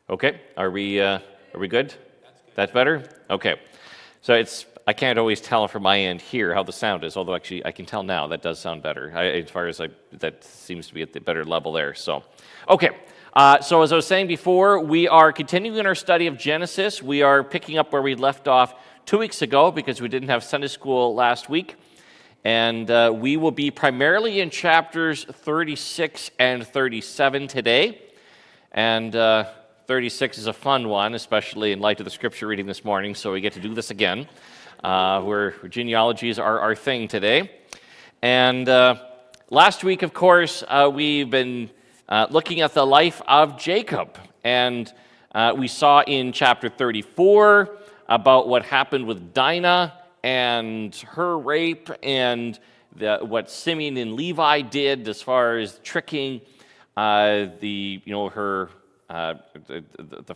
Okay, are we good? That's better? Okay. So I can't always tell from my end here how the sound is, although actually I can tell now that does sound better. That seems to be at the better level there. So, okay. So as I was saying before, we are continuing our study of Genesis. We are picking up where we left off 2 weeks ago because we didn't have Sunday school last week. And we will be primarily in chapters 36 and 37 today. And 36 is a fun one, especially in light of the scripture reading this morning, so we get to do this again, where genealogies are our thing today. And last week, of course, we've been looking at the life of Jacob. And we saw in chapter 34 about what happened with Dinah and her rape and what Simeon and Levi did as far as tricking the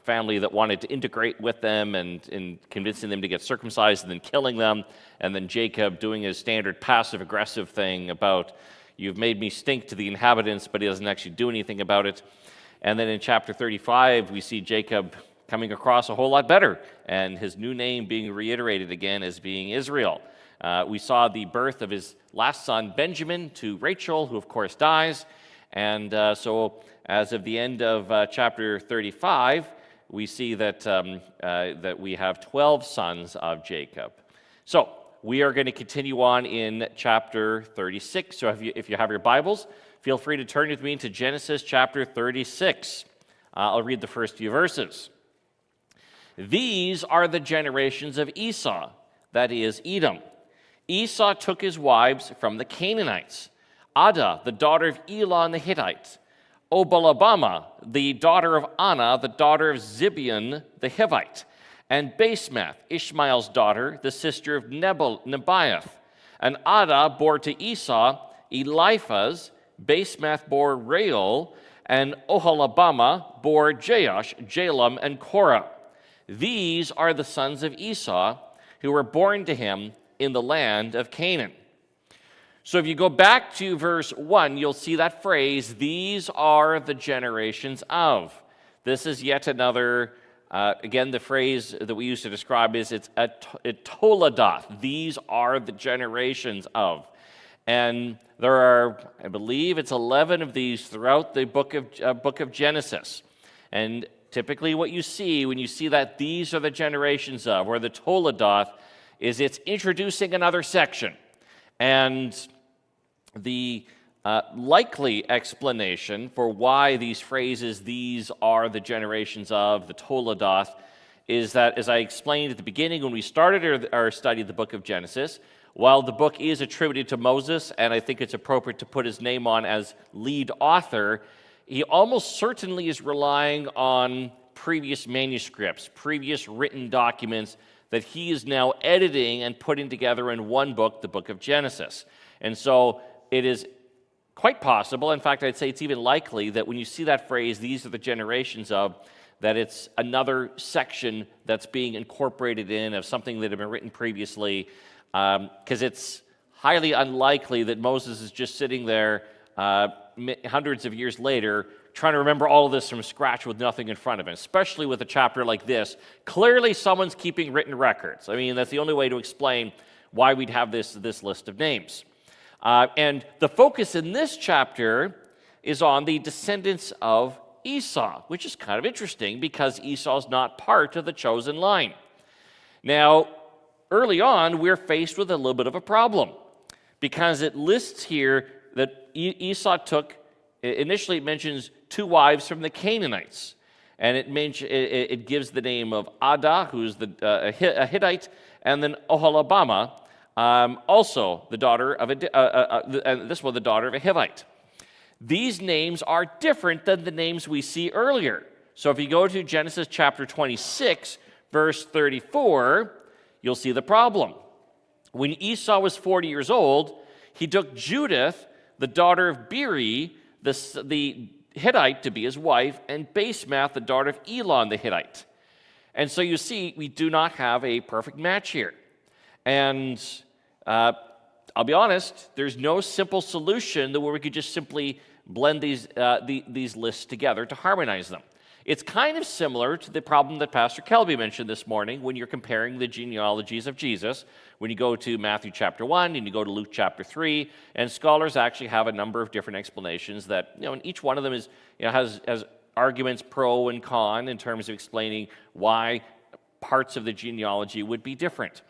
family that wanted to integrate with them and convincing them to get circumcised and then killing them, and then Jacob doing his standard passive-aggressive thing about, you've made me stink to the inhabitants, but he doesn't actually do anything about it. And then in chapter 35, we see Jacob coming across a whole lot better, and his new name being reiterated again as being Israel. We saw the birth of his last son, Benjamin, to Rachel, who of course dies. And so as of the end of chapter 35, we see that we have 12 sons of Jacob. So we are going to continue on in chapter 36. So if you have your Bibles, feel free to turn with me to Genesis chapter 36. I'll read the first few verses. These are the generations of Esau, that is, Edom. Esau took his wives from the Canaanites. Adah, the daughter of Elon the Hittite. Oholibamah, the daughter of Anah, the daughter of Zibeon the Hivite. And Basemath, Ishmael's daughter, the sister of Nebaioth. And Adah bore to Esau Eliphaz. Basemath bore Reuel. And Oholibamah bore Jeush, Jalam, and Korah. These are the sons of Esau who were born to him in the land of Canaan. So if you go back to verse 1, you'll see that phrase, these are the generations of. This is yet another, again, the phrase that we use to describe is it's a toledoth. These are the generations of. And there are, I believe it's 11 of these throughout the book of Genesis. And typically what you see when you see that these are the generations of, or the toledoth, is it's introducing another section. And the likely explanation for why these phrases, these are the generations of, the toledoth, is that, as I explained at the beginning when we started our study of the book of Genesis, while the book is attributed to Moses, and I think it's appropriate to put his name on as lead author, he almost certainly is relying on previous manuscripts, previous written documents that he is now editing and putting together in one book, the book of Genesis. And so it is quite possible, in fact, I'd say it's even likely, that when you see that phrase, these are the generations of, that it's another section that's being incorporated in of something that had been written previously, because it's highly unlikely that Moses is just sitting there hundreds of years later trying to remember all of this from scratch with nothing in front of him, especially with a chapter like this. Clearly someone's keeping written records. I mean, that's the only way to explain why we'd have this list of names. And the focus in this chapter is on the descendants of Esau, which is kind of interesting because Esau's not part of the chosen line. Now, early on, we're faced with a little bit of a problem because it lists here that Esau took, initially it mentions 2 wives from the Canaanites, and it gives the name of Adah, who's a Hittite, and then Oholibamah, also the daughter of this one, the daughter of a Hivite. These names are different than the names we see earlier. So if you go to Genesis chapter 26, verse 34, you'll see the problem. When Esau was 40 years old, he took Judith, the daughter of Beeri, the Hittite, to be his wife, and Basemath, the daughter of Elon the Hittite. And so you see, we do not have a perfect match here. And I'll be honest, there's no simple solution where we could just simply blend these lists together to harmonize them. It's kind of similar to the problem that Pastor Kelby mentioned this morning when you're comparing the genealogies of Jesus. When you go to Matthew chapter 1 and you go to Luke chapter 3, and scholars actually have a number of different explanations that, and each one of them is, has arguments pro and con in terms of explaining why parts of the genealogy would be different.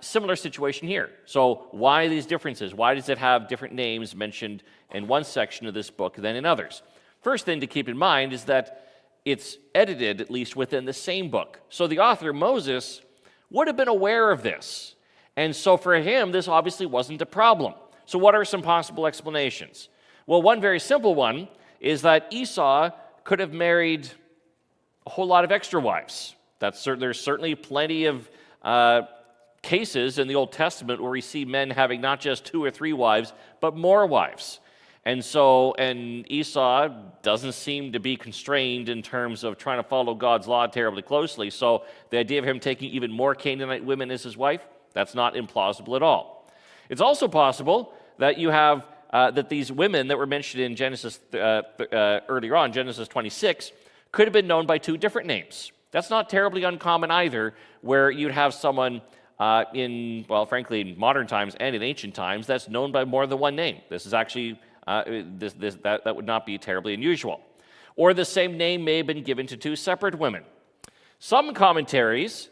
Similar situation here. So why these differences? Why does it have different names mentioned in one section of this book than in others? First thing to keep in mind is that it's edited, at least within the same book. So the author, Moses, would have been aware of this. And so for him, this obviously wasn't a problem. So what are some possible explanations? Well, one very simple one is that Esau could have married a whole lot of extra wives. There's certainly plenty of cases in the Old Testament where we see men having not just 2 or 3 wives, but more wives. And Esau doesn't seem to be constrained in terms of trying to follow God's law terribly closely. So the idea of him taking even more Canaanite women as his wife, that's not implausible at all. It's also possible that you have that these women that were mentioned in Genesis earlier on, Genesis 26, could have been known by 2 different names. That's not terribly uncommon either, where you'd have someone frankly, in modern times and in ancient times, that's known by more than one name. This is actually that would not be terribly unusual. Or the same name may have been given to 2 separate women. Some commentaries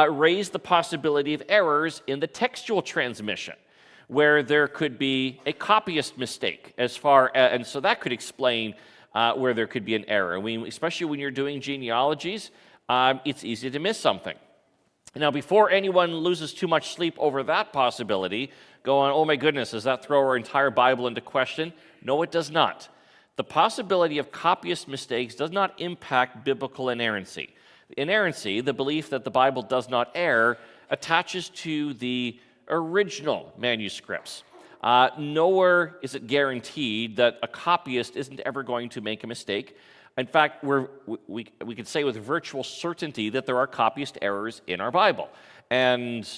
raise the possibility of errors in the textual transmission, where there could be a copyist mistake, and so that could explain where there could be an error. Especially when you're doing genealogies, it's easy to miss something. Now, before anyone loses too much sleep over that possibility, going, oh my goodness, does that throw our entire Bible into question? No, it does not. The possibility of copyist mistakes does not impact biblical inerrancy. Inerrancy, the belief that the Bible does not err, attaches to the original manuscripts. Nowhere is it guaranteed that a copyist isn't ever going to make a mistake. In fact, we can say with virtual certainty that there are copyist errors in our Bible. And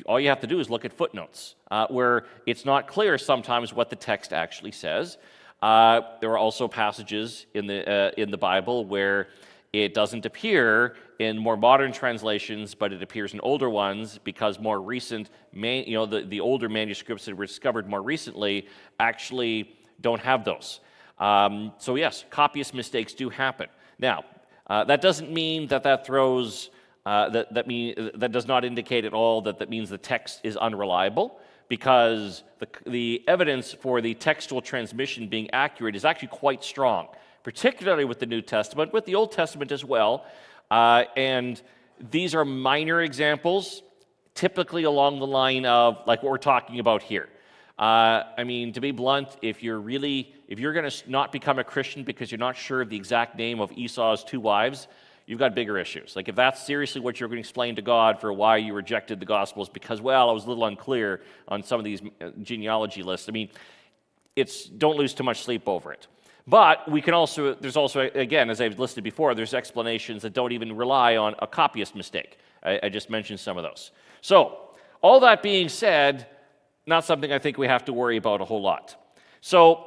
all you have to do is look at footnotes, where it's not clear sometimes what the text actually says. There are also passages in the Bible where it doesn't appear in more modern translations, but it appears in older ones because more recent, the older manuscripts that were discovered more recently actually don't have those. So yes, copyist mistakes do happen. Now, that doesn't mean that throws that does not indicate at all that means the text is unreliable, because the evidence for the textual transmission being accurate is actually quite strong, particularly with the New Testament, with the Old Testament as well. And these are minor examples, typically along the line of like what we're talking about here. To be blunt, if you're going to not become a Christian because you're not sure of the exact name of Esau's 2 wives, you've got bigger issues. Like if that's seriously what you're going to explain to God for why you rejected the Gospels because, I was a little unclear on some of these genealogy lists. Don't lose too much sleep over it. But there's also, again, as I've listed before, there's explanations that don't even rely on a copyist mistake. I just mentioned some of those. So, all that being said, not something I think we have to worry about a whole lot. So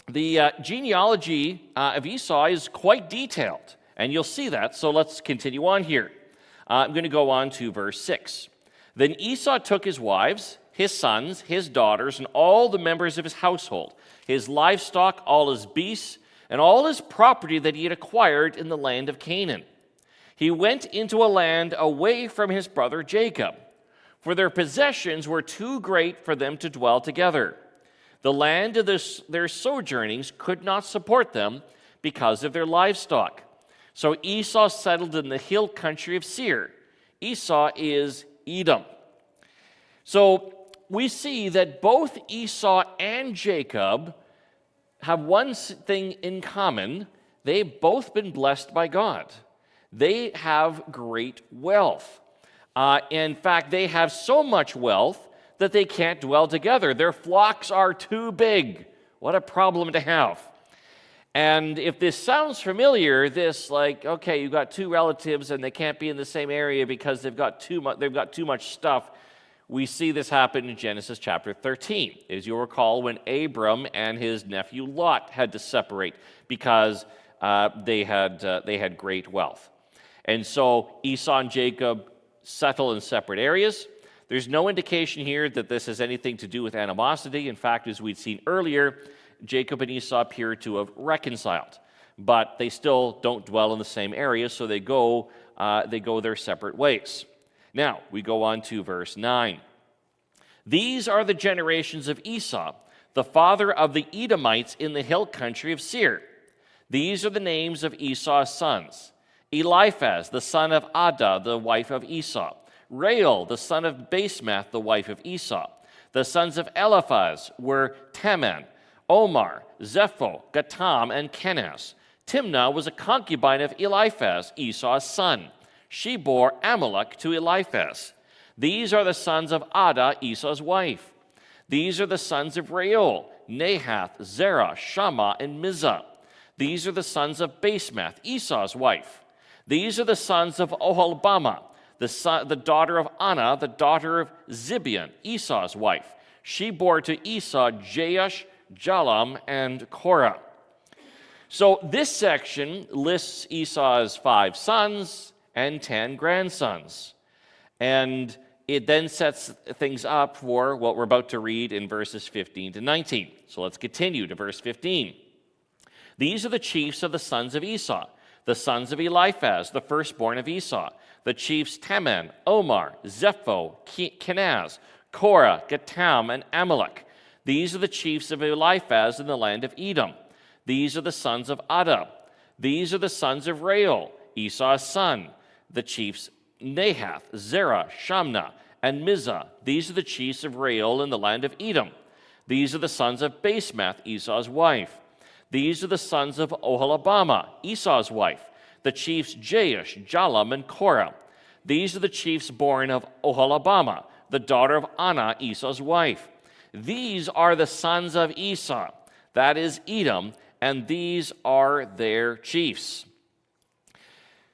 the genealogy of Esau is quite detailed, and you'll see that. So let's continue on here. I'm going to go on to verse 6. Then Esau took his wives, his sons, his daughters, and all the members of his household, his livestock, all his beasts, and all his property that he had acquired in the land of Canaan. He went into a land away from his brother Jacob, for their possessions were too great for them to dwell together. The land of their sojournings could not support them because of their livestock. So Esau settled in the hill country of Seir. Esau is Edom. So we see that both Esau and Jacob have one thing in common. They've both been blessed by God. They have great wealth. In fact, they have so much wealth that they can't dwell together. Their flocks are too big. What a problem to have. And if this sounds familiar, you've got 2 relatives and they can't be in the same area because they've got too much stuff. We see this happen in Genesis chapter 13. As you'll recall, when Abram and his nephew Lot had to separate because they had great wealth. And so Esau and Jacob settle in separate areas. There's no indication here that this has anything to do with animosity. In fact, as we'd seen earlier, Jacob and Esau appear to have reconciled, but they still don't dwell in the same area, so they go their separate ways. Now, we go on to verse 9. These are the generations of Esau, the father of the Edomites in the hill country of Seir. These are the names of Esau's sons: Eliphaz, the son of Adah, the wife of Esau; Reuel, the son of Basemath, the wife of Esau. The sons of Eliphaz were Teman, Omar, Zepho, Gatam, and Kenaz. Timnah was a concubine of Eliphaz, Esau's son. She bore Amalek to Eliphaz. These are the sons of Adah, Esau's wife. These are the sons of Reuel, Nahath, Zerah, Shammah, and Mizah. These are the sons of Basemath, Esau's wife. These are the sons of Oholbamah, the daughter of Anah, the daughter of Zibeon, Esau's wife. She bore to Esau Jeush, Jalam, and Korah. So this section lists Esau's 5 sons and 10 grandsons. And it then sets things up for what we're about to read in verses 15 to 19. So let's continue to verse 15. These are the chiefs of the sons of Esau, the sons of Eliphaz, the firstborn of Esau, the chiefs Teman, Omar, Zepho, Kenaz, Korah, Gatam, and Amalek. These are the chiefs of Eliphaz in the land of Edom. These are the sons of Adah. These are the sons of Reuel, Esau's son, the chiefs Nahath, Zerah, Shamnah, and Mizah. These are the chiefs of Reuel in the land of Edom. These are the sons of Basemath, Esau's wife. These are the sons of Oholibamah, Esau's wife, the chiefs Jeush, Jalam, and Korah. These are the chiefs born of Oholibamah, the daughter of Anah, Esau's wife. These are the sons of Esau, that is Edom, and these are their chiefs.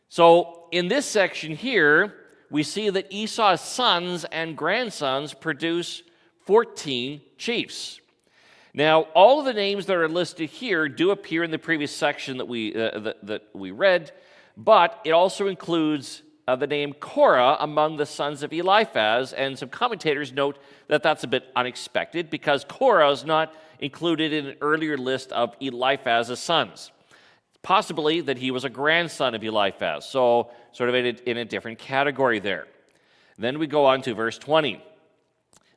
So in this section here, we see that Esau's sons and grandsons produce 14 chiefs. Now, all of the names that are listed here do appear in the previous section that we read, but it also includes the name Korah among the sons of Eliphaz, and some commentators note that that's a bit unexpected because Korah is not included in an earlier list of Eliphaz's sons. Possibly that he was a grandson of Eliphaz, so sort of in a different category there. Then we go on to verse 20.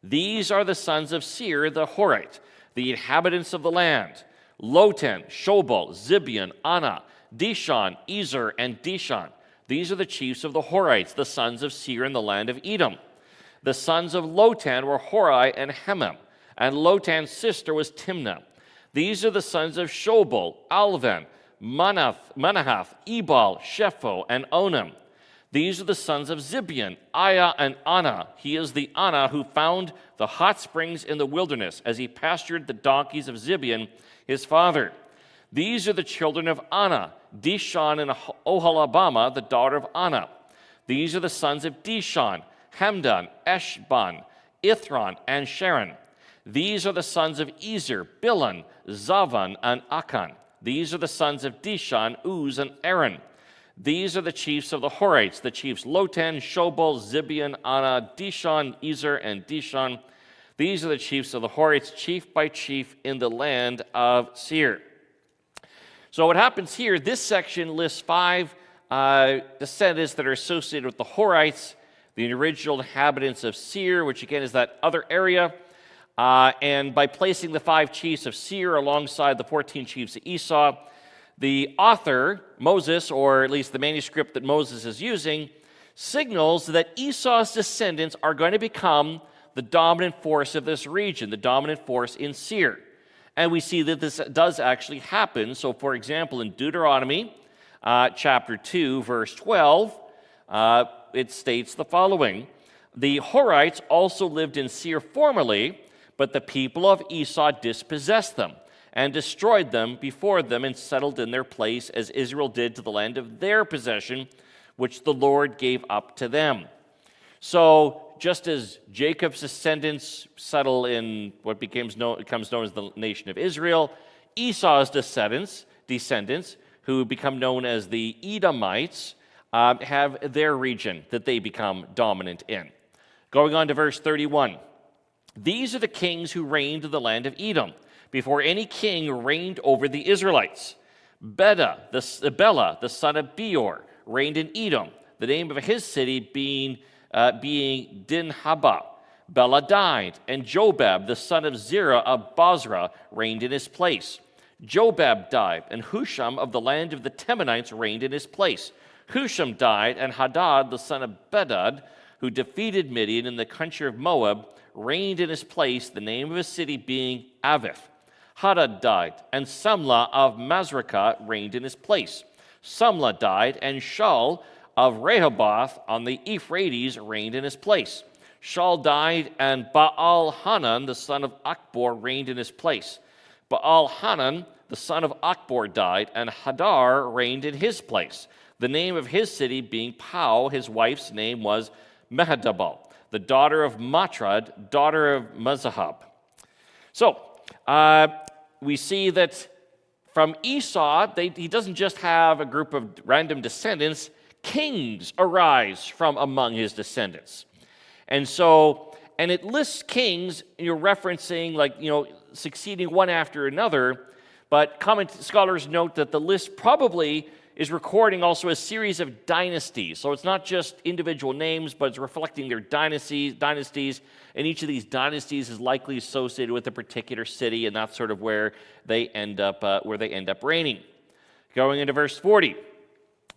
These are the sons of Seir the Horite, the inhabitants of the land: Lotan, Shobal, Zibeon, Anah, Dishon, Ezer, and Dishon. These are the chiefs of the Horites, the sons of Seir in the land of Edom. The sons of Lotan were Hori and Hemam, and Lotan's sister was Timnah. These are the sons of Shobal, Alvan, Manahath, Ebal, Shepho, and Onam. These are the sons of Zibeon, Aiah, and Anah. He is the Anah who found the hot springs in the wilderness as he pastured the donkeys of Zibeon, his father. These are the children of Anah, Dishon and Oholibamah, the daughter of Anah. These are the sons of Dishon, Hamdan, Eshban, Ithron, and Sharon. These are the sons of Ezer, Bilhan, Zavan, and Akan. These are the sons of Dishon, Uz, and Aaron. These are the chiefs of the Horites, the chiefs Lotan, Shobal, Zibeon, Anah, Dishon, Ezer, and Dishon. These are the chiefs of the Horites, chief by chief in the land of Seir. So what happens here, this section lists 5 descendants that are associated with the Horites, the original inhabitants of Seir, which again is that other area. And by placing the 5 chiefs of Seir alongside the 14 chiefs of Esau, the author, Moses, or at least the manuscript that Moses is using, signals that Esau's descendants are going to become the dominant force of this region, the dominant force in Seir. And we see that this does actually happen. So, for example, in Deuteronomy chapter 2, verse 12, it states the following: The Horites also lived in Seir formerly, but the people of Esau dispossessed them and destroyed them before them and settled in their place as Israel did to the land of their possession, which the Lord gave up to them. So just as Jacob's descendants settle in what becomes known as the nation of Israel, Esau's descendants, who become known as the Edomites, have their region that they become dominant in. Going on to verse 31. These are the kings who reigned in the land of Edom, before any king reigned over the Israelites. Bela, the son of Beor, reigned in Edom, the name of his city being Dinhabah. Bela died, and Jobab, the son of Zerah of Bozrah, reigned in his place. Jobab died, and Husham of the land of the Temanites reigned in his place. Husham died, and Hadad, the son of Bedad, who defeated Midian in the country of Moab, reigned in his place, the name of his city being Avith. Hadad died, and Samlah of Masrekah reigned in his place. Samlah died, and Shaul of Rehoboth on the Euphrates reigned in his place. Shaul died, and Baal-Hanan, the son of Akbor, reigned in his place. Baal-Hanan, the son of Akbor, died, and Hadar reigned in his place. The name of his city being Pau, his wife's name was Mehetabel, the daughter of Matrad, daughter of Mezahab. So, we see that from Esau, he doesn't just have a group of random descendants, kings arise from among his descendants. And it lists kings, you're referencing succeeding one after another, but scholars note that the list probably is recording also a series of dynasties. So it's not just individual names, but it's reflecting their dynasties, and each of these dynasties is likely associated with a particular city, and that's sort of where they end up reigning. Going into verse 40,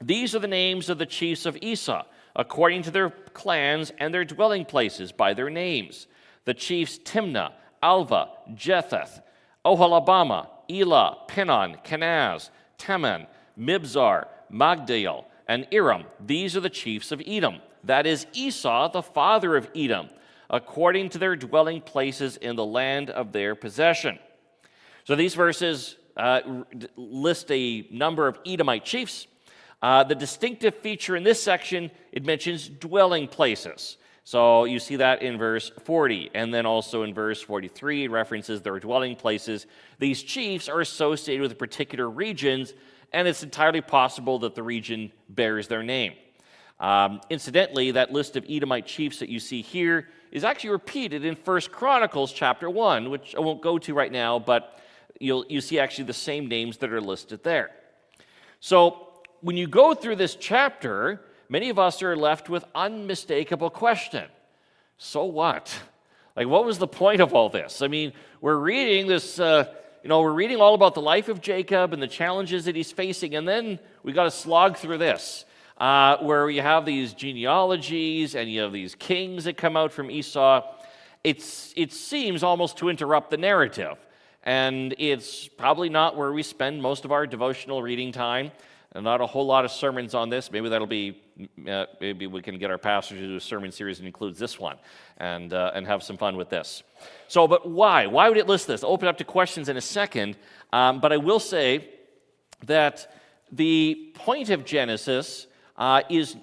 these are the names of the chiefs of Esau, according to their clans and their dwelling places by their names. The chiefs Timnah, Alva, Jetheth, Oholabama, Elah, Pinon, Kenaz, Teman, Mibzar, Magdiel, and Iram. These are the chiefs of Edom. That is Esau, the father of Edom, according to their dwelling places in the land of their possession. So these verses list a number of Edomite chiefs. The distinctive feature in this section, it mentions dwelling places. So you see that in verse 40, and then also in verse 43, it references their dwelling places. These chiefs are associated with particular regions, and it's entirely possible that the region bears their name. Incidentally, that list of Edomite chiefs that you see here is actually repeated in 1 Chronicles chapter 1, which I won't go to right now, but you see actually the same names that are listed there. So when you go through this chapter, many of us are left with unmistakable question. So what? What was the point of all this? I mean, we're reading this, we're reading all about the life of Jacob and the challenges that he's facing, and then we got to slog through this, where you have these genealogies and you have these kings that come out from Esau. It seems almost to interrupt the narrative, and it's probably not where we spend most of our devotional reading time. And not a whole lot of sermons on this. Maybe that'll be, maybe we can get our pastors to do a sermon series that includes this one and have some fun with this. So, but why? Why would it list this? I'll open up to questions in a second, but I will say that the point of Genesis is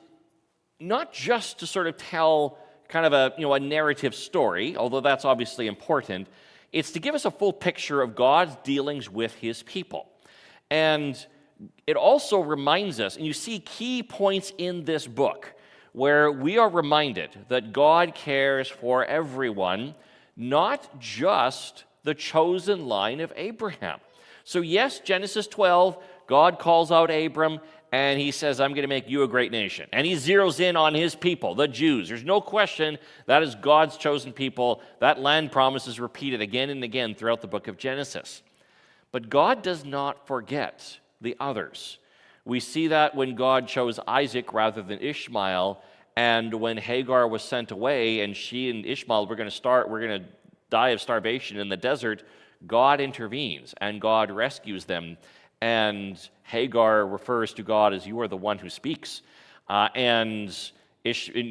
not just to sort of tell kind of a narrative story, although that's obviously important. It's to give us a full picture of God's dealings with his people. And it also reminds us, and you see key points in this book where we are reminded that God cares for everyone, not just the chosen line of Abraham. So yes, Genesis 12, God calls out Abram, and he says, I'm going to make you a great nation. And he zeroes in on his people, the Jews. There's no question that is God's chosen people. That land promise is repeated again and again throughout the book of Genesis. But God does not forget the others. We see that when God chose Isaac rather than Ishmael, and when Hagar was sent away and she and Ishmael were going to die of starvation in the desert, God intervenes and God rescues them. And Hagar refers to God as, you are the one who speaks. And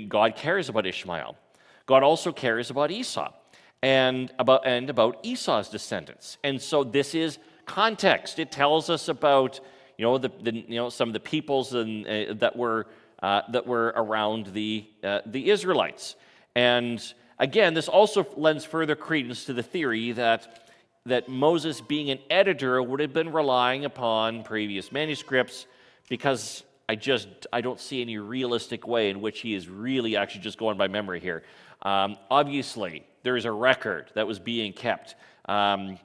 God cares about Ishmael. God also cares about Esau and about Esau's descendants. And so this is context. It tells us about some of the peoples that were around the Israelites. And again, this also lends further credence to the theory that that Moses, being an editor, would have been relying upon previous manuscripts, because I don't see any realistic way in which he is really actually just going by memory here. Obviously, there is a record that was being kept. And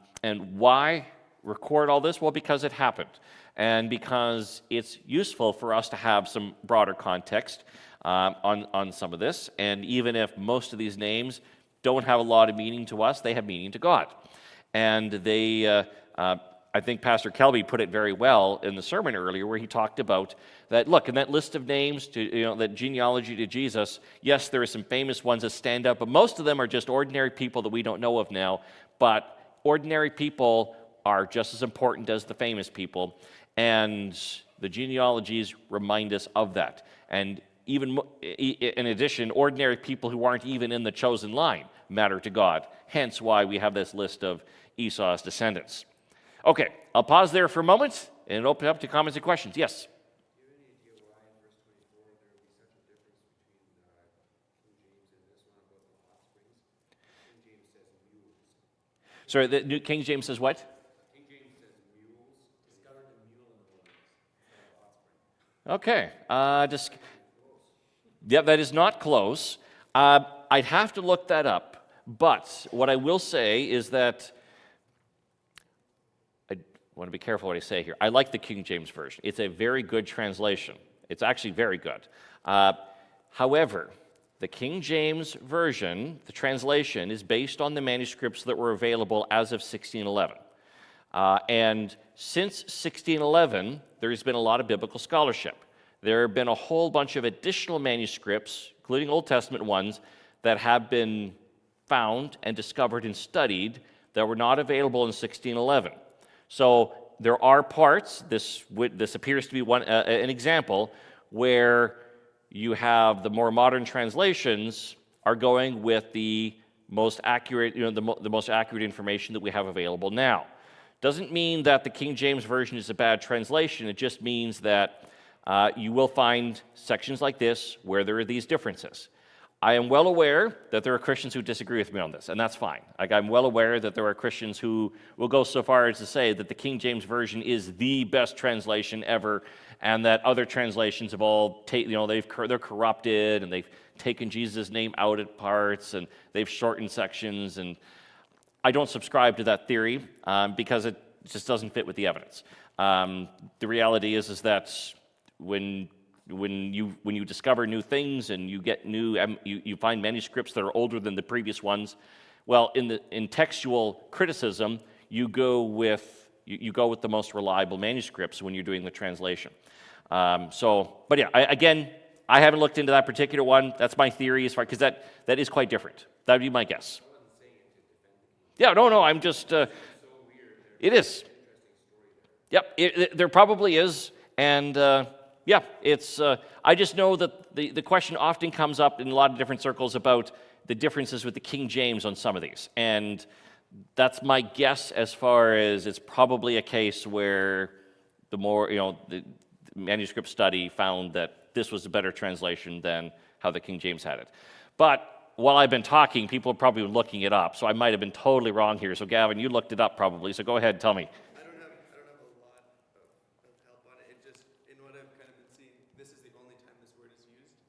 why record all this? Well, because it happened, and because it's useful for us to have some broader context on some of this. And even if most of these names don't have a lot of meaning to us, they have meaning to God. And I think Pastor Kelby put it very well in the sermon earlier, where he talked about that, look, in that list of names, that genealogy to Jesus, yes, there are some famous ones that stand out, but most of them are just ordinary people that we don't know of now. But ordinary people are just as important as the famous people, and the genealogies remind us of that. And even in addition, ordinary people who aren't even in the chosen line matter to God, hence why we have this list of Esau's descendants. Okay, I'll pause there for a moment and open up to comments and questions. Yes? Do you have any idea why in verse 24 there would be such a difference between King James and this one about the offsprings? King James says mules. Sorry, the New King James says what? King James says mules. Discovered a mule in the wilderness. Okay. Yeah, that is not close. I'd have to look that up. But what I will say is that I want to be careful what I say here. I like the King James Version. It's a very good translation. It's actually very good. However, the King James Version, the translation, is based on the manuscripts that were available as of 1611. And since 1611, there's been a lot of biblical scholarship. There have been a whole bunch of additional manuscripts, including Old Testament ones, that have been found and discovered and studied that were not available in 1611. So there are parts, this appears to be an example, where you have the more modern translations are going with the most accurate, the most accurate information that we have available now. Doesn't mean that the King James Version is a bad translation. It just means that you will find sections like this where there are these differences. I am well aware that there are Christians who disagree with me on this, and that's fine. I'm well aware that there are Christians who will go so far as to say that the King James Version is the best translation ever, and that other translations have all they're corrupted, and they've taken Jesus' name out at parts, and they've shortened sections, and I don't subscribe to that theory because it just doesn't fit with the evidence. The reality is that when you discover new things and you get you find manuscripts that are older than the previous ones, well, in textual criticism, you go with the most reliable manuscripts when you're doing the translation. But yeah, I haven't looked into that particular one. That's my theory as far, because that is quite different. That would be my guess. Yeah, no, I'm just. It is. Yep, there probably is, and. Yeah, it's. I just know that the question often comes up in a lot of different circles about the differences with the King James on some of these, and that's my guess as far as it's probably a case where the more the manuscript study found that this was a better translation than how the King James had it. But while I've been talking, people are probably looking it up, so I might have been totally wrong here. So Gavin, you looked it up probably, so go ahead and tell me.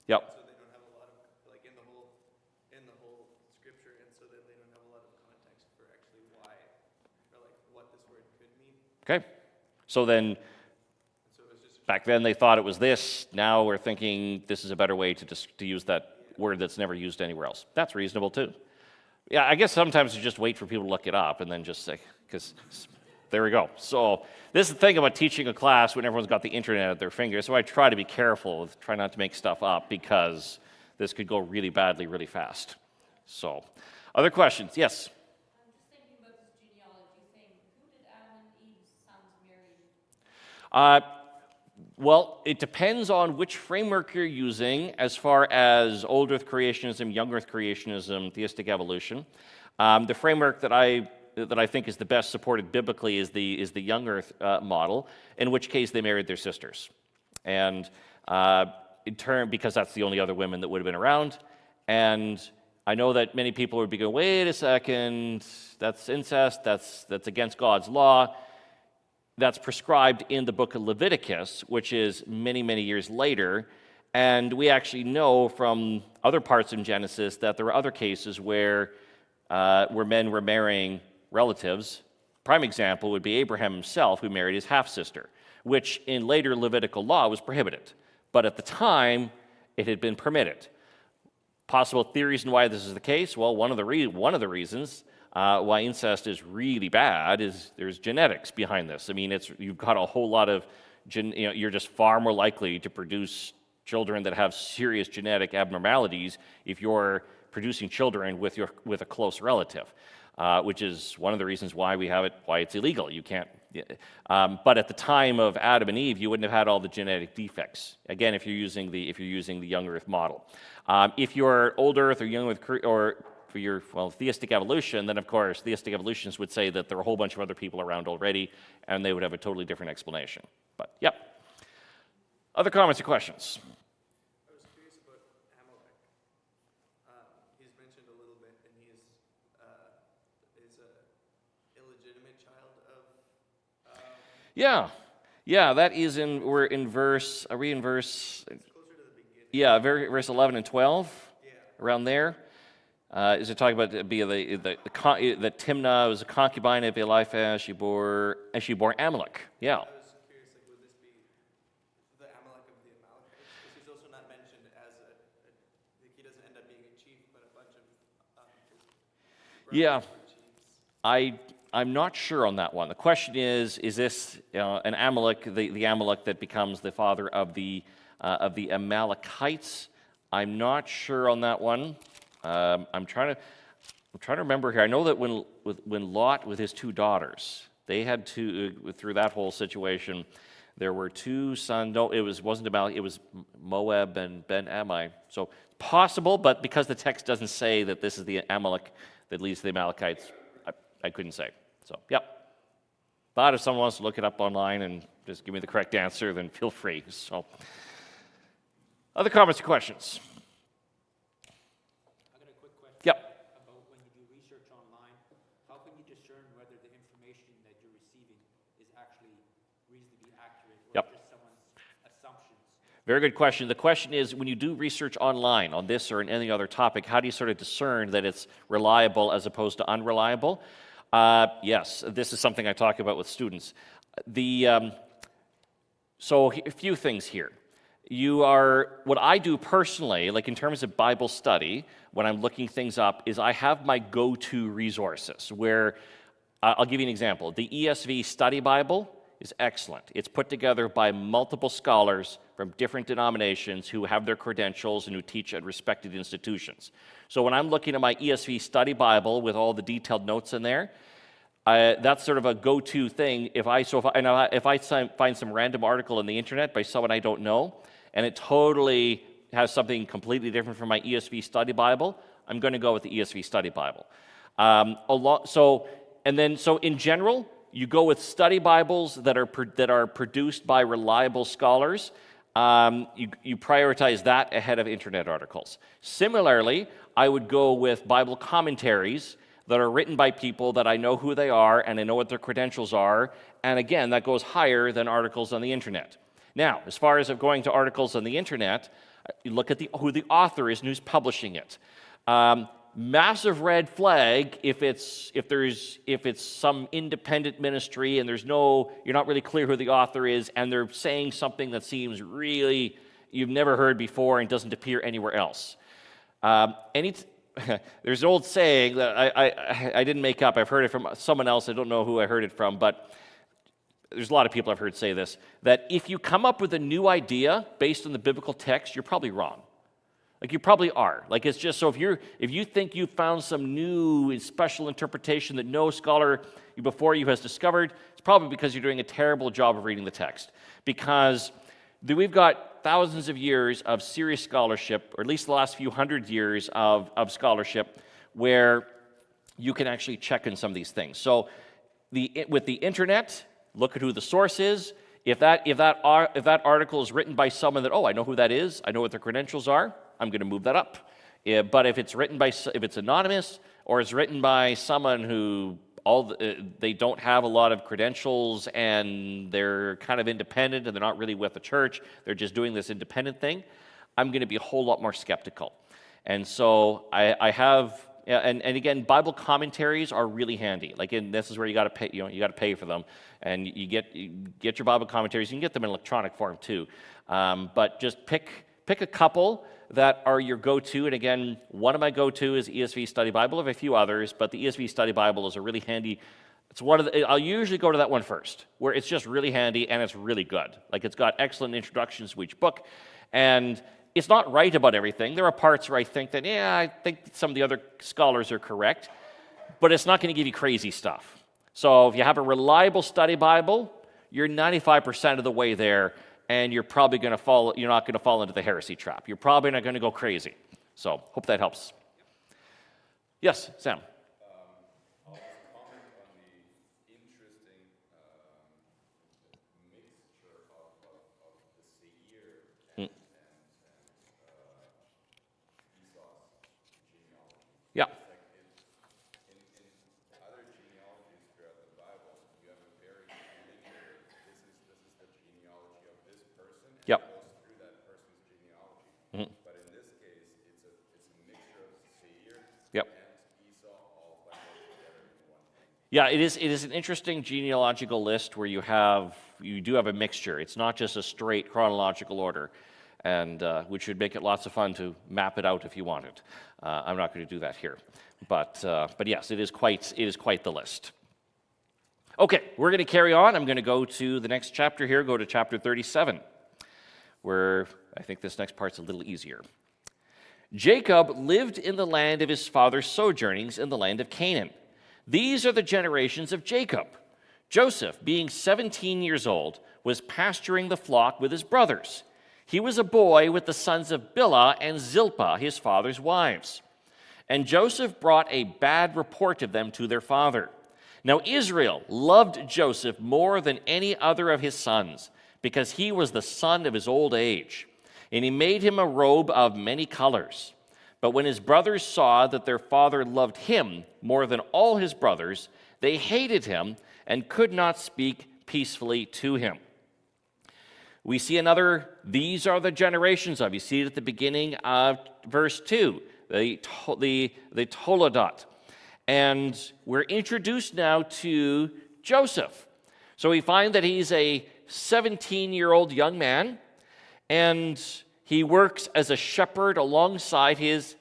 Yep. So they don't have a lot of, in the whole scripture, and so then they don't have a lot of context for actually why, or what this word could mean. Okay. So then, back then they thought it was this. Now we're thinking this is a better way to use that word that's never used anywhere else. That's reasonable too. Yeah, I guess sometimes you just wait for people to look it up and then just say, because there we go. So this is the thing about teaching a class when everyone's got the internet at their fingers. So I try to be careful, try not to make stuff up, because this could go really badly really fast. So, other questions? Yes? I'm just thinking about this genealogy thing. Who did Adam and Eve's sons marry? Well, it depends on which framework you're using as far as old earth creationism, young earth creationism, theistic evolution. The framework that I think is the best supported biblically is the young earth model, in which case they married their sisters. And in turn, because that's the only other women that would have been around, and I know that many people would be going, wait a second, that's incest, that's against God's law. That's prescribed in the book of Leviticus, which is many, many years later. And we actually know from other parts in Genesis that there are other cases where men were marrying relatives. Prime example would be Abraham himself, who married his half-sister, which in later Levitical law was prohibited. But at the time, it had been permitted. Possible theories on why this is the case? Well, one of the reasons why incest is really bad is there's genetics behind this. I mean, you've got a whole lot of, you're just far more likely to produce children that have serious genetic abnormalities if you're producing children with a close relative, which is one of the reasons why why it's illegal. You can't. But at the time of Adam and Eve, you wouldn't have had all the genetic defects. Again, if you're using the young Earth model. If you're old Earth or young Earth, or for your theistic evolution, then of course theistic evolutionists would say that there are a whole bunch of other people around already, and they would have a totally different explanation. But yep. Other comments or questions? I was curious about Amalek. He's mentioned a little bit, and he's a illegitimate child of. Yeah. That is we're in verse. Are we in verse? It's closer to the beginning. Yeah, verse 11 and 12. Yeah. Around there. Is it talking about that Timnah was a concubine of Eliphaz? She bore Amalek. Yeah. I was curious, like, would this be the Amalek of the Amalekites? Because he's also not mentioned as like, he doesn't end up being a chief, but a bunch of Yeah. chiefs. I'm not sure on that one. The question is this an Amalek, the Amalek that becomes the father of the Amalekites? I'm not sure on that one. I'm trying to remember here. I know that when Lot with his two daughters, they had through that whole situation, there were two sons. No, wasn't Amalek. It was Moab and Ben Ammi. So possible, but because the text doesn't say that this is the Amalek that leads to the Amalekites, I couldn't say. So yep. But if someone wants to look it up online and just give me the correct answer, then feel free. So, other comments or questions? Yep. About when you do research online, how can you discern whether the information that you're receiving is actually reasonably accurate or Yep. just someone's assumptions? Very good question. The question is, when you do research online on this or in any other topic, how do you sort of discern that it's reliable as opposed to unreliable? Yes, this is something I talk about with students. So a few things here. What I do personally, like in terms of Bible study, when I'm looking things up, is I have my go-to resources where, I'll give you an example. The ESV Study Bible is excellent. It's put together by multiple scholars from different denominations who have their credentials and who teach at respected institutions. So when I'm looking at my ESV Study Bible with all the detailed notes in there, that's sort of a go-to thing. If I find some random article on the internet by someone I don't know, and it totally has something completely different from my ESV Study Bible, I'm going to go with the ESV Study Bible. So in general, you go with study Bibles that are produced by reliable scholars. You prioritize that ahead of internet articles. Similarly, I would go with Bible commentaries that are written by people that I know who they are and I know what their credentials are. And again, that goes higher than articles on the internet. Now, as far as going to articles on the internet, you look at who the author is and who's publishing it. Massive red flag if it's some independent ministry and you're not really clear who the author is and they're saying something that seems really you've never heard before and doesn't appear anywhere else. There's an old saying that I didn't make up. I've heard it from someone else. I don't know who I heard it from, but there's a lot of people I've heard say this, that if you come up with a new idea based on the biblical text, you're probably wrong. Like you probably are. Like it's just so if you think you found some new special interpretation that no scholar before you has discovered, it's probably because you're doing a terrible job of reading the text. Because we've got thousands of years of serious scholarship, or at least the last few hundred years of scholarship, where you can actually check in some of these things. So with the internet, look at who the source is. If that article is written by someone that, I know who that is, I know what their credentials are, I'm going to move that up. But if it's anonymous, or it's written by someone who they don't have a lot of credentials and they're kind of independent and they're not really with the church, they're just doing this independent thing, I'm going to be a whole lot more skeptical. And so I have, and again, Bible commentaries are really handy. Like, this is where you got to pay. You got to pay for them, and you get your Bible commentaries. You can get them in electronic form too, but just pick a couple that are your go-to. And again, one of my go-to is ESV Study Bible. I have a few others, but the ESV Study Bible is a really handy. It's I'll usually go to that one first, where it's just really handy and it's really good. Like, it's got excellent introductions to each book, and it's not right about everything. There are parts where I think that, I think some of the other scholars are correct, but it's not going to give you crazy stuff. So if you have a reliable study Bible, you're 95% of the way there, and you're probably going to you're not going to fall into the heresy trap. You're probably not going to go crazy. So hope that helps. Yes, Sam. I'll just comment on the interesting mixture of the Seir and Esau's genealogy. Yeah. Like in other genealogies throughout the Bible, you have a very linear, this is the genealogy of this person, and Yep. it goes through that person's genealogy. Mhm. But in this case, it's a mixture of Seir Yep. and Esau all bundled together in one thing. Yeah, it is an interesting genealogical list where you do have a mixture. It's not just a straight chronological order, and which would make it lots of fun to map it out if you wanted. I'm not going to do that here, but yes, it is quite the list. Okay, we're going to carry on. I'm going to go to the next chapter here. Go to chapter 37, where I think this next part's a little easier. Jacob lived in the land of his father's sojournings in the land of Canaan. These are the generations of Jacob. Joseph, being 17 years old, was pasturing the flock with his brothers. He was a boy with the sons of Bilhah and Zilpah, his father's wives. And Joseph brought a bad report of them to their father. Now Israel loved Joseph more than any other of his sons, because he was the son of his old age. And he made him a robe of many colors. But when his brothers saw that their father loved him more than all his brothers, they hated him and could not speak peacefully to him. We see these are the generations of. You see it at the beginning of verse 2, the Toledot. And we're introduced now to Joseph. So we find that he's a 17-year-old young man, and he works as a shepherd alongside his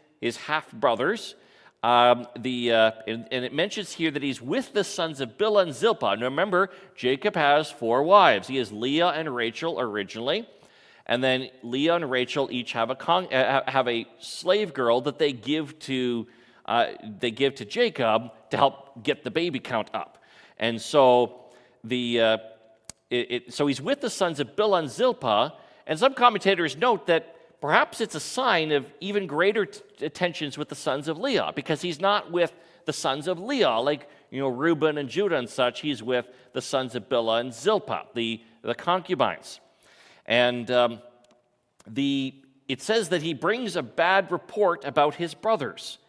half-brothers. And it mentions here that he's with the sons of Bilhah and Zilpah. Now remember, Jacob has 4 wives. He has Leah and Rachel originally, and then Leah and Rachel each have a slave girl that they give to Jacob to help get the baby count up. And so so he's with the sons of Bilhah and Zilpah, and some commentators note that perhaps it's a sign of even greater tensions with the sons of Leah, because he's not with the sons of Leah, like Reuben and Judah and such. He's with the sons of Bilhah and Zilpah, the concubines. And it says that he brings a bad report about his brothers.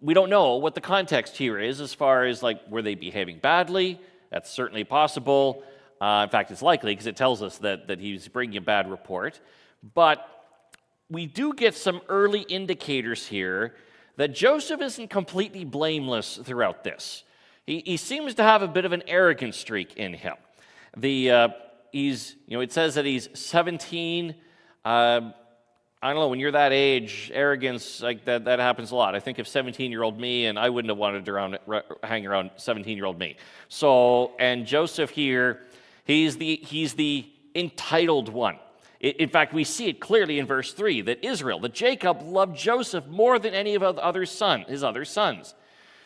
We don't know what the context here is as far as, were they behaving badly? That's certainly possible. In fact, it's likely, because it tells us that he's bringing a bad report. But we do get some early indicators here that Joseph isn't completely blameless throughout this. He seems to have a bit of an arrogant streak in him. It says that he's 17. I don't know, when you're that age, arrogance, that happens a lot. I think of 17-year-old me, and I wouldn't have wanted to hang around 17-year-old me. So, and Joseph here, he's the entitled one. In fact, we see it clearly in verse 3 that Jacob loved Joseph more than any of his other sons.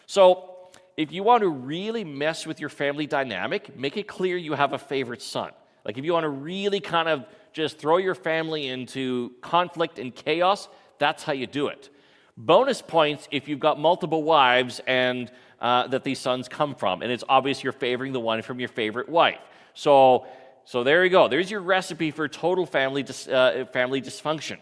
So, if you want to really mess with your family dynamic, make it clear you have a favorite son. If you want to really kind of just throw your family into conflict and chaos, that's how you do it. Bonus points if you've got multiple wives and that these sons come from, and it's obvious you're favoring the one from your favorite wife. So there you go. There's your recipe for total family dysfunction.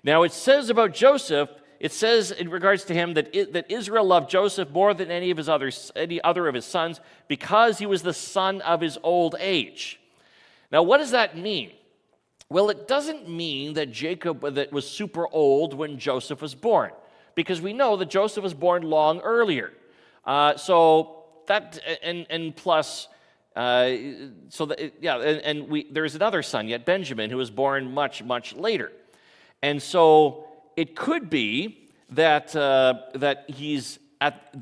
Now it says about Joseph it says in regards to him that Israel loved Joseph more than any other of his sons because he was the son of his old age. Now, what does that mean? Well, it doesn't mean that Jacob was super old when Joseph was born, because we know that Joseph was born long earlier. So that and plus. There's another son yet, Benjamin, who was born much, much later. And so it could be that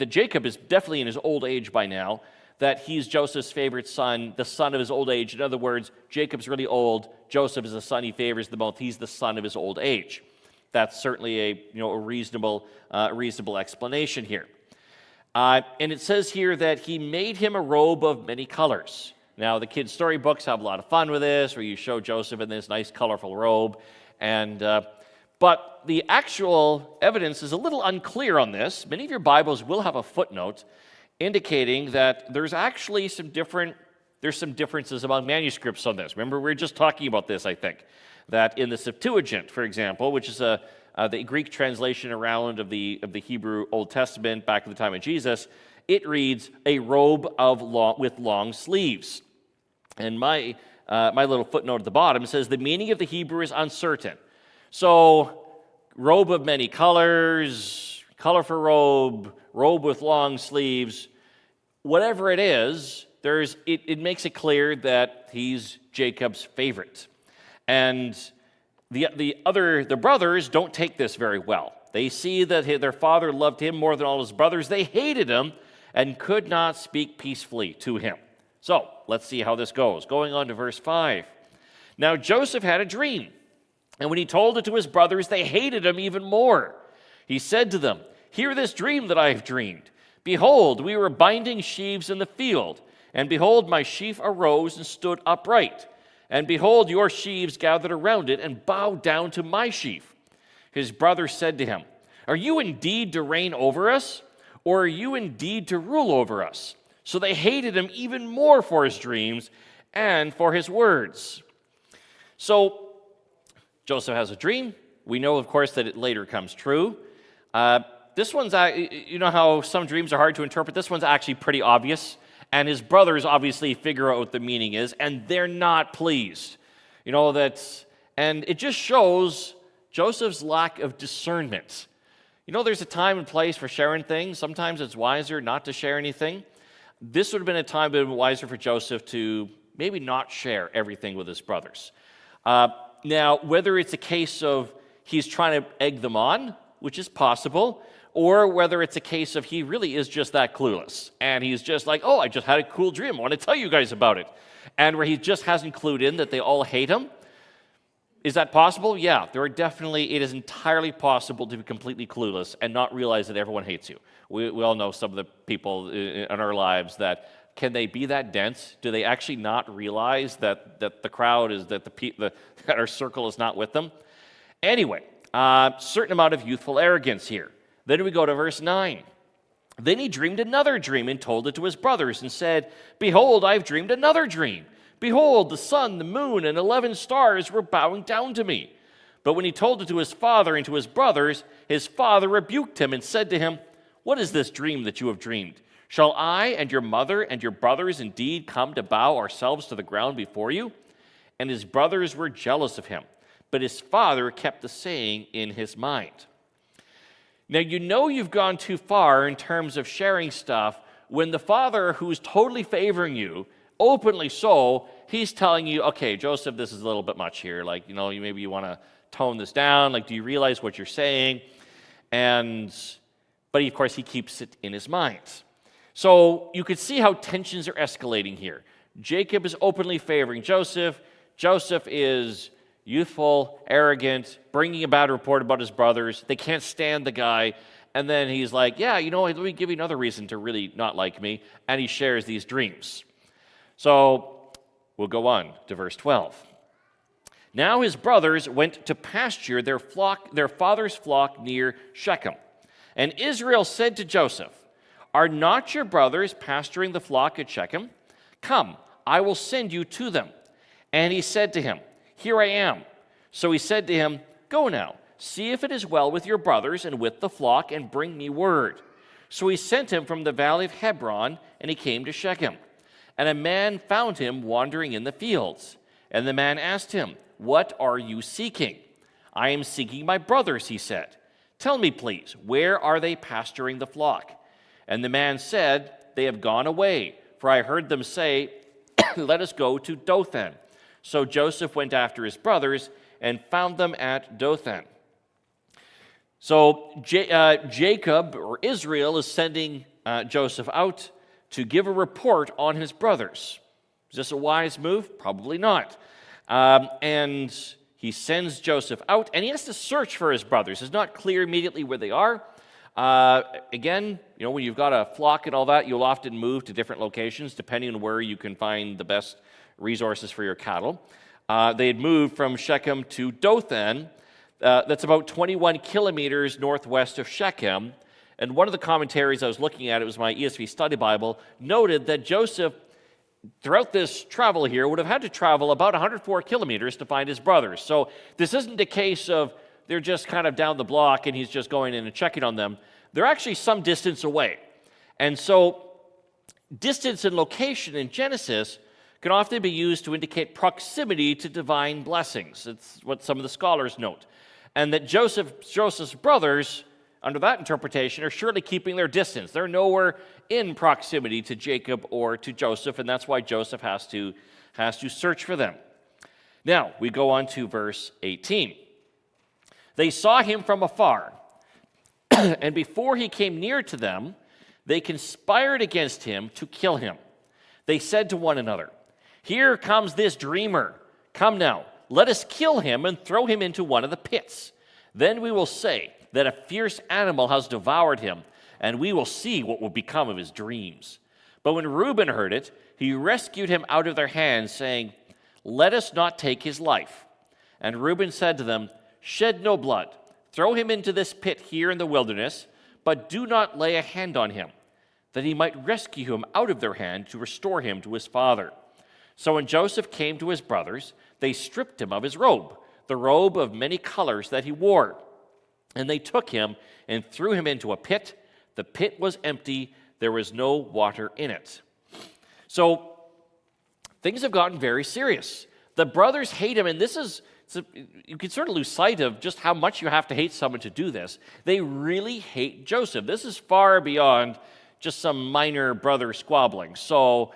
Jacob is definitely in his old age by now, that he's Joseph's favorite son, the son of his old age. In other words, Jacob's really old. Joseph is the son he favors the most. He's the son of his old age. That's certainly a reasonable explanation here. And it says here that he made him a robe of many colors. Now, the kids' storybooks have a lot of fun with this, where you show Joseph in this nice, colorful robe. But the actual evidence is a little unclear on this. Many of your Bibles will have a footnote indicating that there's actually some differences among manuscripts on this. Remember, we were just talking about this, I think, that in the Septuagint, for example, which is the Greek translation around of the Hebrew Old Testament back in the time of Jesus, it reads a robe with long sleeves. And my little footnote at the bottom says the meaning of the Hebrew is uncertain. So, robe of many colors, colorful robe with long sleeves, whatever it is, it makes it clear that he's Jacob's favorite. And the brothers don't take this very well. They see that their father loved him more than all his brothers. They hated him and could not speak peacefully to him. So, let's see how this goes. Going on to verse 5. Now Joseph had a dream, and when he told it to his brothers, they hated him even more. He said to them, "Hear this dream that I have dreamed. Behold, we were binding sheaves in the field, and behold, my sheaf arose and stood upright. And behold, your sheaves gathered around it and bowed down to my sheaf." His brothers said to him, "Are you indeed to reign over us, or are you indeed to rule over us?" So they hated him even more for his dreams and for his words. So Joseph has a dream. We know, of course, that it later comes true. This one's, you know how some dreams are hard to interpret? This one's actually pretty obvious. And his brothers obviously figure out what the meaning is, and they're not pleased. And it just shows Joseph's lack of discernment. There's a time and place for sharing things. Sometimes it's wiser not to share anything. This would have been a time that would have been wiser for Joseph to maybe not share everything with his brothers. Now, whether it's a case of he's trying to egg them on, which is possible, or whether it's a case of he really is just that clueless, and he's just like, "Oh, I just had a cool dream, I want to tell you guys about it," and where he just hasn't clued in that they all hate him. Is that possible? Yeah, it is entirely possible to be completely clueless and not realize that everyone hates you. We all know some of the people in our lives that, can they be that dense? Do they actually not realize that the crowd is, that our circle is not with them? Anyway, certain amount of youthful arrogance here. Then we go to verse 9. Then he dreamed another dream and told it to his brothers and said, "Behold, I have dreamed another dream. Behold, the sun, the moon, and 11 stars were bowing down to me." But when he told it to his father and to his brothers, his father rebuked him and said to him, "What is this dream that you have dreamed? Shall I and your mother and your brothers indeed come to bow ourselves to the ground before you?" And his brothers were jealous of him, but his father kept the saying in his mind. Now, you've gone too far in terms of sharing stuff when the father, who's totally favoring you, openly so, he's telling you, "Okay, Joseph, this is a little bit much here. Maybe you want to tone this down. Do you realize what you're saying?" But of course, he keeps it in his mind. So you could see how tensions are escalating here. Jacob is openly favoring Joseph. Joseph is youthful, arrogant, bringing a bad report about his brothers. They can't stand the guy. And then he's like, "Yeah, let me give you another reason to really not like me." And he shares these dreams. So we'll go on to verse 12. Now his brothers went to pasture their father's flock near Shechem. And Israel said to Joseph, "Are not your brothers pasturing the flock at Shechem? Come, I will send you to them." And he said to him, "Here I am." So he said to him, "Go now, see if it is well with your brothers and with the flock, and bring me word. So he sent him from the valley of Hebron, and he came to Shechem. And a man found him wandering in the fields. And the man asked him, What are you seeking? I am seeking my brothers, he said. Tell me, please, where are they pasturing the flock? And the man said, They have gone away, for I heard them say, Let us go to Dothan. So Joseph went after his brothers and found them at Dothan. So Jacob, or Israel, is sending Joseph out to give a report on his brothers. Is this a wise move? Probably not. And he sends Joseph out, and he has to search for his brothers. It's not clear immediately where they are. Again, when you've got a flock and all that, you'll often move to different locations depending on where you can find the best resources for your cattle. They had moved from Shechem to Dothan. That's about 21 kilometers northwest of Shechem. And one of the commentaries I was looking at, it was my ESV study Bible, noted that Joseph, throughout this travel here, would have had to travel about 104 kilometers to find his brothers. So this isn't a case of they're just kind of down the block and he's just going in and checking on them. They're actually some distance away. And so distance and location in Genesis can often be used to indicate proximity to divine blessings. It's what some of the scholars note. And that Joseph's brothers, under that interpretation, are surely keeping their distance. They're nowhere in proximity to Jacob or to Joseph, and that's why Joseph has to search for them. Now, we go on to verse 18. They saw him from afar, and before he came near to them, they conspired against him to kill him. They said to one another, Here comes this dreamer. Come now, let us kill him and throw him into one of the pits. Then we will say that a fierce animal has devoured him, and we will see what will become of his dreams. But when Reuben heard it, he rescued him out of their hands, saying, Let us not take his life. And Reuben said to them, Shed no blood. Throw him into this pit here in the wilderness, but do not lay a hand on him, that he might rescue him out of their hand to restore him to his father. So when Joseph came to his brothers, they stripped him of his robe, the robe of many colors that he wore. And they took him and threw him into a pit. The pit was empty. There was no water in it. So things have gotten very serious. The brothers hate him, and you can sort of lose sight of just how much you have to hate someone to do this. They really hate Joseph. This is far beyond just some minor brother squabbling. So,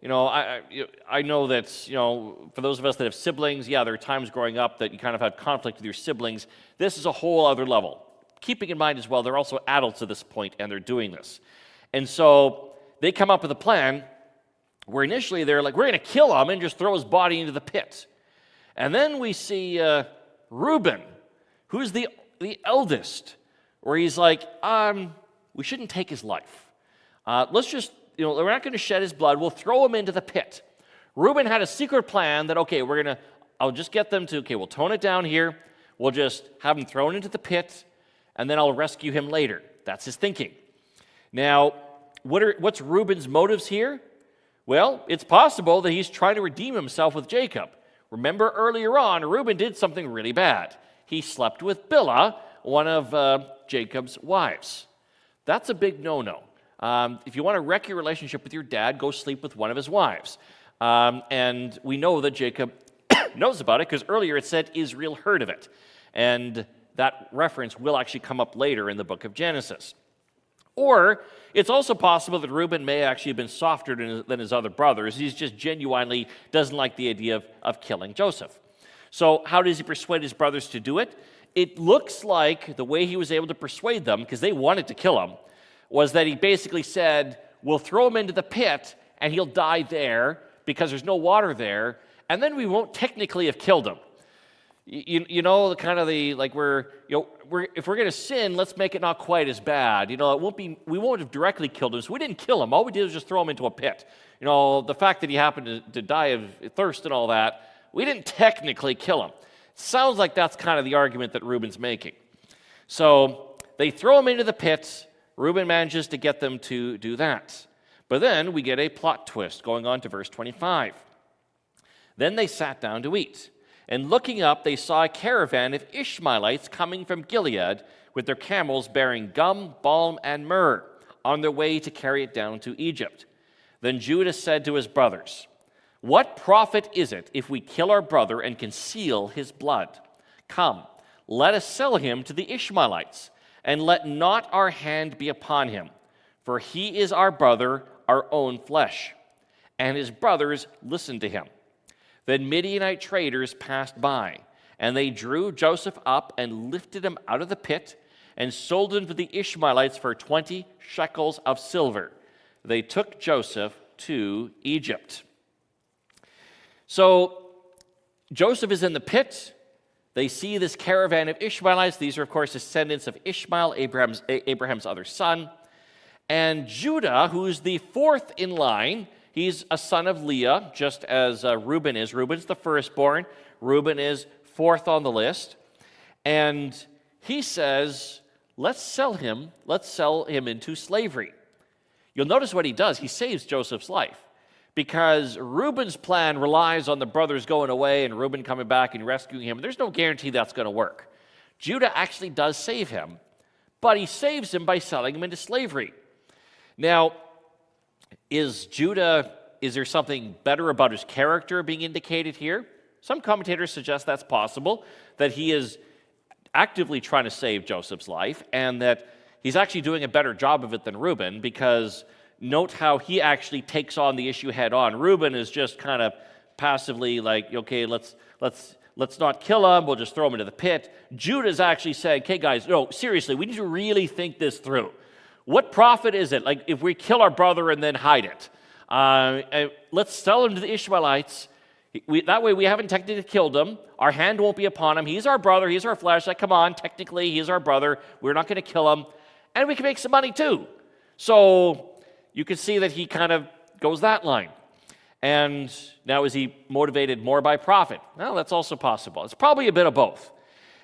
I know that, for those of us that have siblings, there are times growing up that you kind of have conflict with your siblings. This is a whole other level. Keeping in mind as well, they're also adults at this point, and they're doing this. And so they come up with a plan where initially they're like, we're going to kill him and just throw his body into the pit. And then we see Reuben, who's the eldest, where he's like, we shouldn't take his life. Let's just, we're not going to shed his blood. We'll throw him into the pit. Reuben had a secret plan that, I'll just get them to, we'll tone it down here. We'll just have him thrown into the pit, and then I'll rescue him later. That's his thinking. Now, what's Reuben's motives here? Well, it's possible that he's trying to redeem himself with Jacob. Remember earlier on, Reuben did something really bad. He slept with Bilhah, one of Jacob's wives. That's a big no-no. If you want to wreck your relationship with your dad, go sleep with one of his wives. And we know that Jacob knows about it because earlier it said Israel heard of it. And that reference will actually come up later in the book of Genesis. Or it's also possible that Reuben may actually have been softer than his other brothers. He just genuinely doesn't like the idea of killing Joseph. So how does he persuade his brothers to do it? It looks like the way he was able to persuade them, because they wanted to kill him, was that he basically said, we'll throw him into the pit and he'll die there because there's no water there, and then we won't technically have killed him. If we're going to sin, let's make it not quite as bad. We won't have directly killed him, so we didn't kill him. All we did was just throw him into a pit. The fact that he happened to die of thirst and all that, we didn't technically kill him. Sounds like that's kind of the argument that Reuben's making. So they throw him into the pit. Reuben manages to get them to do that. But then we get a plot twist going on to verse 25. Then they sat down to eat. And looking up, they saw a caravan of Ishmaelites coming from Gilead with their camels bearing gum, balm, and myrrh on their way to carry it down to Egypt. Then Judah said to his brothers, "What profit is it if we kill our brother and conceal his blood? Come, let us sell him to the Ishmaelites, and let not our hand be upon him, for he is our brother, our own flesh." And his brothers listened to him. Then Midianite traders passed by, and they drew Joseph up and lifted him out of the pit and sold him to the Ishmaelites for 20 shekels of silver. They took Joseph to Egypt. So Joseph is in the pit. They see this caravan of Ishmaelites. These are, of course, descendants of Ishmael, Abraham's other son. And Judah, who's the fourth in line, he's a son of Leah, just as Reuben is. Reuben's the firstborn. Reuben is fourth on the list. And he says, let's sell him into slavery. You'll notice what he does. He saves Joseph's life, because Reuben's plan relies on the brothers going away and Reuben coming back and rescuing him. There's no guarantee that's going to work. Judah actually does save him, but he saves him by selling him into slavery. Now, is there something better about his character being indicated here? Some commentators suggest that's possible, that he is actively trying to save Joseph's life, and that he's actually doing a better job of it than Reuben, because note how he actually takes on the issue head on. Reuben is just kind of passively like, okay, let's not kill him, we'll just throw him into the pit. Judah's actually saying, okay guys, no, seriously, we need to really think this through. What profit is it, like, if we kill our brother and then hide it? Let's sell him to the Ishmaelites. That way we haven't technically killed him. Our hand won't be upon him. He's our brother. He's our flesh. Like, come on, technically he's our brother. We're not going to kill him. And we can make some money too. So you can see that he kind of goes that line. And now, is he motivated more by profit? Well, that's also possible. It's probably a bit of both.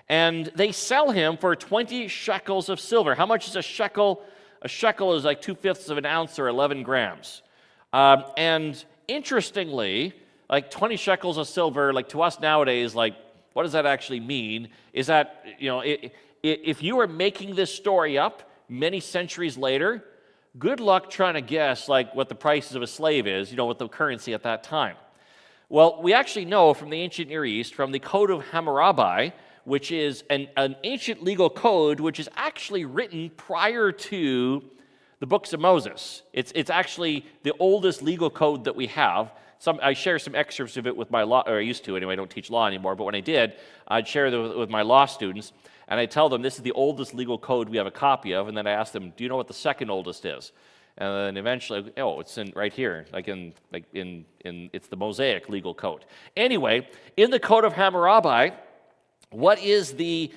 And they sell him for 20 shekels of silver. How much is a shekel? A shekel is like 2/5 of an ounce, or 11 grams. And interestingly, like 20 shekels of silver, like to us nowadays, like, what does that actually mean? Is that, if you are making this story up many centuries later, good luck trying to guess like what the prices of a slave is, with the currency at that time. Well, we actually know from the ancient Near East, from the Code of Hammurabi, which is an ancient legal code which is actually written prior to the books of Moses. It's actually the oldest legal code that we have. I share some excerpts of it with my law, or I used to anyway, I don't teach law anymore, but when I did, I'd share it with my law students, and I tell them this is the oldest legal code we have a copy of, and then I ask them, do you know what the second oldest is? And then eventually, it's right here, it's the Mosaic legal code. Anyway, in the Code of Hammurabi, what is the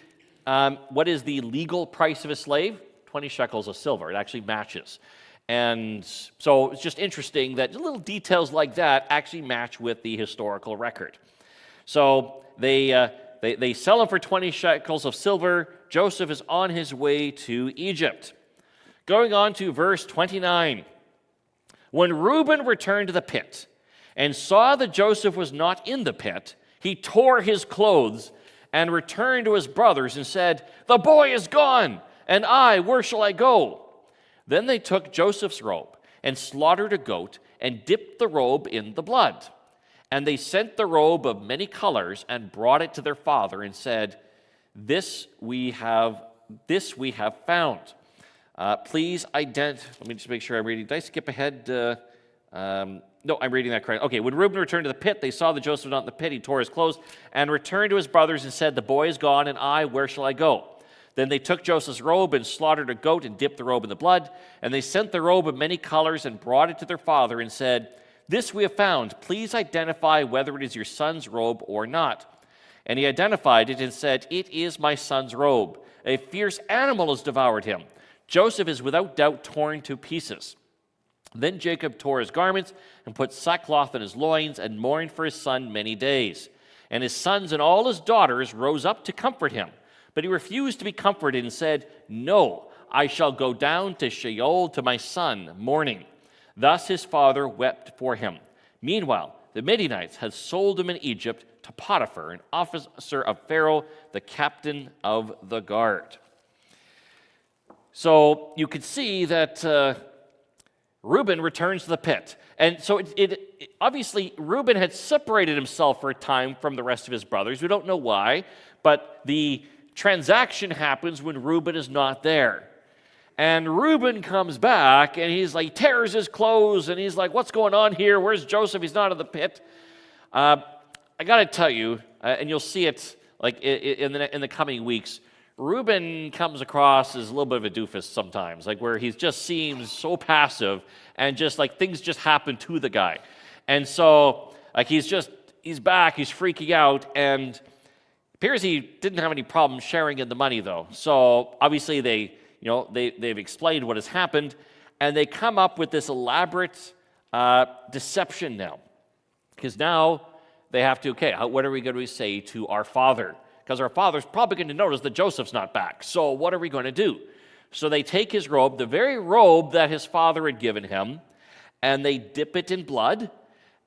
legal price of a slave? 20 shekels of silver. It actually matches. And so it's just interesting that little details like that actually match with the historical record. So they sell him for 20 shekels of silver. Joseph is on his way to Egypt. Going on to verse 29. When Reuben returned to the pit and saw that Joseph was not in the pit, he tore his clothes and returned to his brothers and said, "The boy is gone, and where shall I go?" Then they took Joseph's robe and slaughtered a goat and dipped the robe in the blood. And they sent the robe of many colors and brought it to their father and said, This we have found. Please identify. Let me just make sure I'm reading. Did I skip ahead? No, I'm reading that correctly. Okay, when Reuben returned to the pit, they saw that Joseph was not in the pit. He tore his clothes and returned to his brothers and said, "The boy is gone, and where shall I go?" Then they took Joseph's robe and slaughtered a goat and dipped the robe in the blood. And they sent the robe of many colors and brought it to their father and said, "This we have found. Please identify whether it is your son's robe or not." And he identified it and said, "It is my son's robe. A fierce animal has devoured him. Joseph is without doubt torn to pieces." Then Jacob tore his garments and put sackcloth on his loins and mourned for his son many days. And his sons and all his daughters rose up to comfort him. But he refused to be comforted and said, "No, I shall go down to Sheol to my son, mourning." Thus his father wept for him. Meanwhile, the Midianites had sold him in Egypt to Potiphar, an officer of Pharaoh, the captain of the guard. So you could see that Reuben returns to the pit. And so obviously, Reuben had separated himself for a time from the rest of his brothers. We don't know why, but the transaction happens when Reuben is not there. And Reuben comes back, and he's like, he tears his clothes, and he's like, what's going on here? Where's Joseph? He's not in the pit. I got to tell you, and you'll see it like in the coming weeks, Reuben comes across as a little bit of a doofus sometimes, like where he just seems so passive, and just like things just happen to the guy. And so like he's back, he's freaking out, and appears he didn't have any problem sharing in the money though. So obviously they've explained what has happened, and they come up with this elaborate deception now. Because now they have to, what are we going to say to our father? Because our father's probably going to notice that Joseph's not back. So what are we going to do? So they take his robe, the very robe that his father had given him, and they dip it in blood,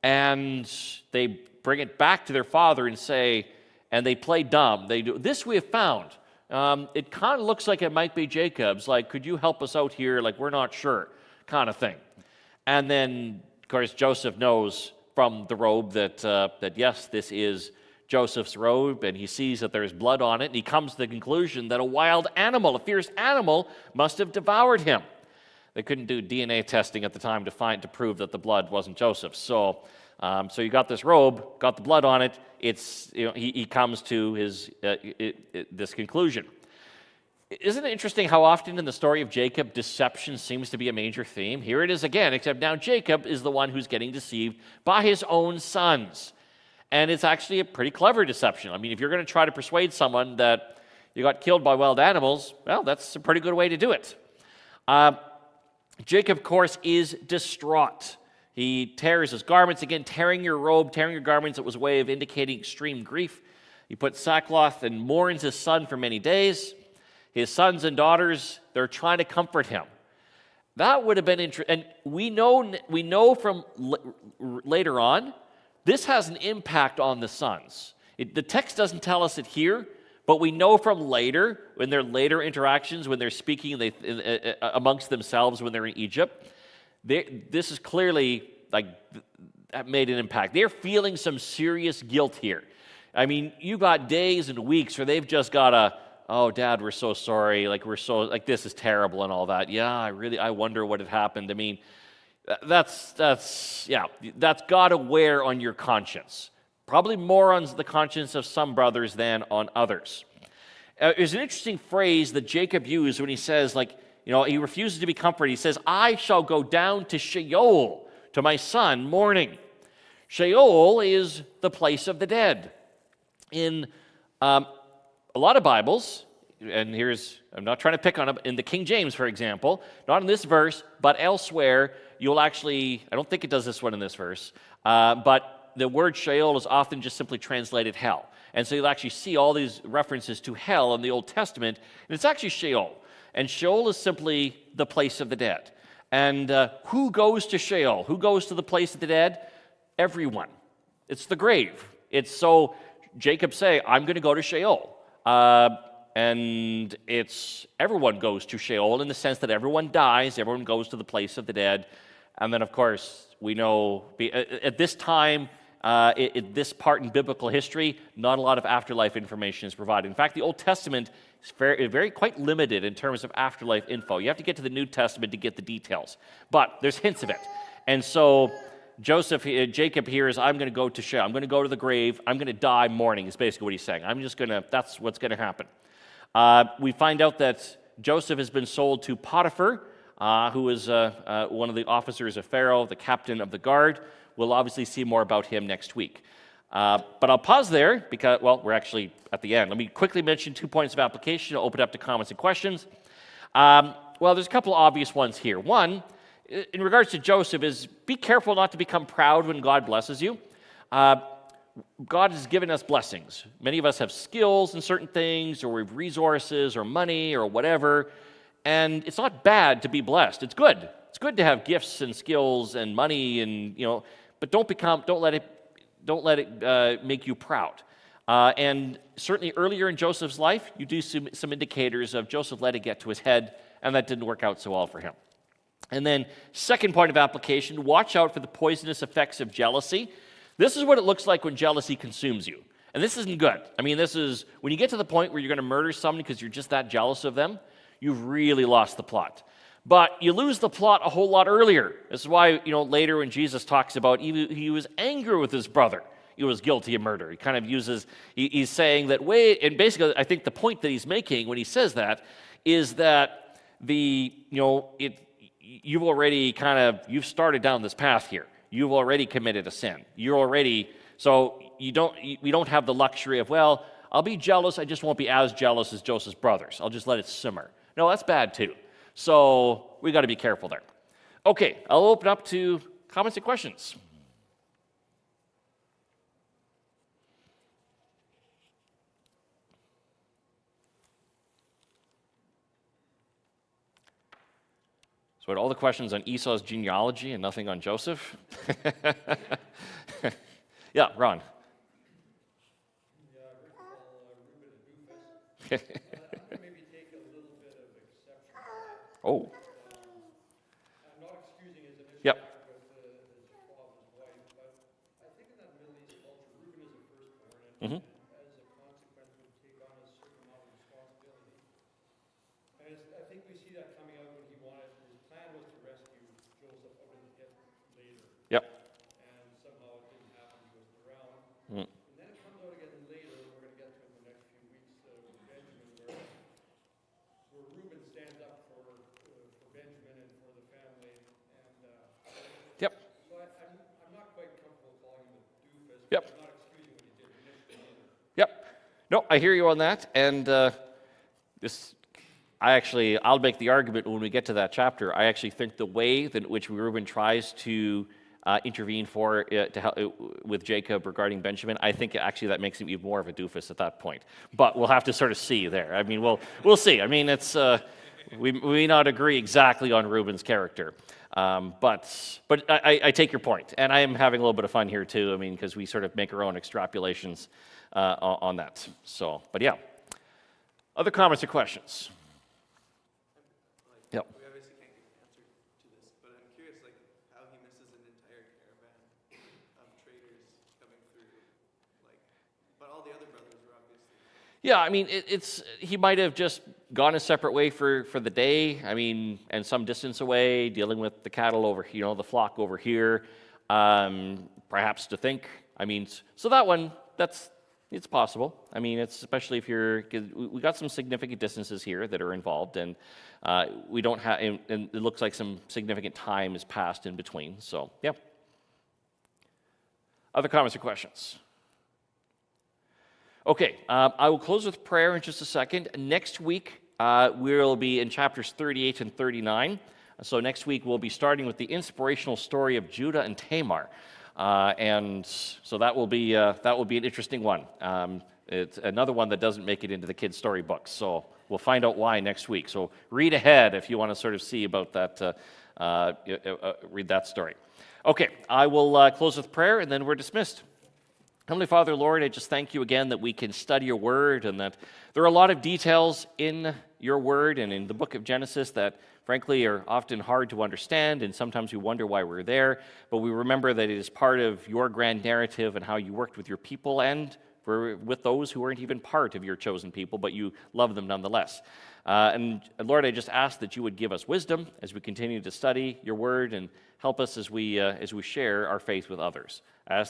and they bring it back to their father and say, and they play dumb. They do, this we have found. It kind of looks like it might be Jacob's. Like, could you help us out here? Like, we're not sure, kind of thing. And then, of course, Joseph knows from the robe that yes, this is Joseph's robe, and he sees that there's blood on it, and he comes to the conclusion that a wild animal, a fierce animal, must have devoured him. They couldn't do DNA testing at the time to prove that the blood wasn't Joseph's. So you got this robe, got the blood on it. He comes to his this conclusion. Isn't it interesting how often in the story of Jacob, deception seems to be a major theme? Here it is again, except now Jacob is the one who's getting deceived by his own sons. And it's actually a pretty clever deception. I mean, if you're going to try to persuade someone that you got killed by wild animals, well, that's a pretty good way to do it. Jacob, of course, is distraught. He tears his garments. Again, tearing your robe, tearing your garments, it was a way of indicating extreme grief. He puts sackcloth and mourns his son for many days. His sons and daughters, they're trying to comfort him. That would have been interesting. And we know from later on, this has an impact on the sons. The text doesn't tell us it here, but we know from later, in their later interactions, when they're speaking amongst themselves when they're in Egypt, this is clearly like that made an impact. They're feeling some serious guilt here. I mean, you got days and weeks where they've just got oh, Dad, we're so sorry. Like this is terrible and all that. Yeah, I wonder what had happened. I mean, that's got to wear on your conscience. Probably more on the conscience of some brothers than on others. There's an interesting phrase that Jacob used when he says, he refuses to be comforted. He says, I shall go down to Sheol, to my son, mourning. Sheol is the place of the dead. In a lot of Bibles, and I'm not trying to pick on it, in the King James, for example, not in this verse, but elsewhere, you'll actually, I don't think it does this one in this verse, but the word Sheol is often just simply translated hell. And so you'll actually see all these references to hell in the Old Testament, and it's actually Sheol. And Sheol is simply the place of the dead. And who goes to Sheol? Who goes to the place of the dead? Everyone. It's the grave. It's so Jacob say, I'm going to go to Sheol. And it's everyone goes to Sheol in the sense that everyone dies, everyone goes to the place of the dead. And then, of course, we know at this time, this part in biblical history, not a lot of afterlife information is provided. In fact, the Old Testament is very quite limited in terms of afterlife info. You have to get to the New Testament to get the details. But there's hints of it. And so Jacob hears, I'm going to go to Sheol. I'm going to go to the grave. I'm going to die mourning is basically what he's saying. That's what's going to happen. We find out that Joseph has been sold to Potiphar, who is one of the officers of Pharaoh, the captain of the guard. We'll obviously see more about him next week. But I'll pause there because, we're actually at the end. Let me quickly mention 2 points of application. I'll open it up to comments and questions. There's a couple of obvious ones here. One, in regards to Joseph, is be careful not to become proud when God blesses you. God has given us blessings. Many of us have skills in certain things, or we have resources, or money, or whatever. And it's not bad to be blessed. It's good. It's good to have gifts and skills and money, and but don't let it make you proud. And certainly earlier in Joseph's life, you do see some indicators of Joseph let it get to his head, and that didn't work out so well for him. And then, second point of application, watch out for the poisonous effects of jealousy. This is what it looks like when jealousy consumes you. And this isn't good. I mean, this is, when you get to the point where you're going to murder somebody because you're just that jealous of them, you've really lost the plot. But you lose the plot a whole lot earlier. This is why, later when Jesus talks about he was angry with his brother, he was guilty of murder. He kind of he's saying that, and basically I think the point that he's making when he says that is that you've already you've started down this path here. You've already committed a sin. So we don't have the luxury of, well, I'll be jealous, I just won't be as jealous as Joseph's brothers. I'll just let it simmer. No, that's bad too. So we got to be careful there. Okay, I'll open up to comments and questions. So all the questions on Esau's genealogy and nothing on Joseph? Yeah, Ron. Yeah, I recall Reuben and Doofus. I maybe take a little bit of exception to that. Oh, I'm not excusing his initial Yep. act with his father's wife, but I think in that Middle East culture, Reuben is a firstborn, and as a consequence would take on a certain amount of responsibility. And I think we see that coming out when his plan was to rescue Joseph out of the pit later. yep. And somehow it didn't happen, he wasn't around. Mm. And then it comes out again later, we're going to get to it in the next few weeks, with Benjamin, where Reuben stands up for Benjamin and for the family. And Yep. so I'm not quite comfortable calling him a doofus, Yep. but I'm not excusing what he did initially either. Yep. No, I hear you on that. And I'll make the argument when we get to that chapter. I actually think the way that which Reuben tries to intervene to help with Jacob regarding Benjamin, I think actually that makes him even more of a doofus at that point. But we'll have to sort of see there. I mean, we'll see. I mean, it's we may not agree exactly on Reuben's character, but I take your point, and I am having a little bit of fun here too. I mean, because we sort of make our own extrapolations on that. So, but yeah, other comments or questions? Yep. We obviously can't give an answer to this, but I'm curious, how he misses an entire caravan of traders coming through, but all the other brothers were obviously. Yeah, I mean, he might have just gone a separate way for the day. I mean, and some distance away, dealing with the cattle over, the flock over here. Perhaps to think. I mean, so that one, it's possible. I mean, it's especially if we got some significant distances here that are involved, and we don't have, and it looks like some significant time has passed in between. So, yeah. Other comments or questions? Okay, I will close with prayer in just a second. Next week, we'll be in chapters 38 and 39. So next week, we'll be starting with the inspirational story of Judah and Tamar. And so that will be an interesting one. It's another one that doesn't make it into the kids' storybooks. So we'll find out why next week. So read ahead if you want to sort of see about that, read that story. Okay, I will close with prayer, and then we're dismissed. Heavenly Father, Lord, I just thank you again that we can study your word, and that there are a lot of details in your word and in the book of Genesis that frankly are often hard to understand, and sometimes we wonder why we're there, but we remember that it is part of your grand narrative and how you worked with your people and with those who weren't even part of your chosen people, but you love them nonetheless. And Lord, I just ask that you would give us wisdom as we continue to study your word and help us as we share our faith with others. I ask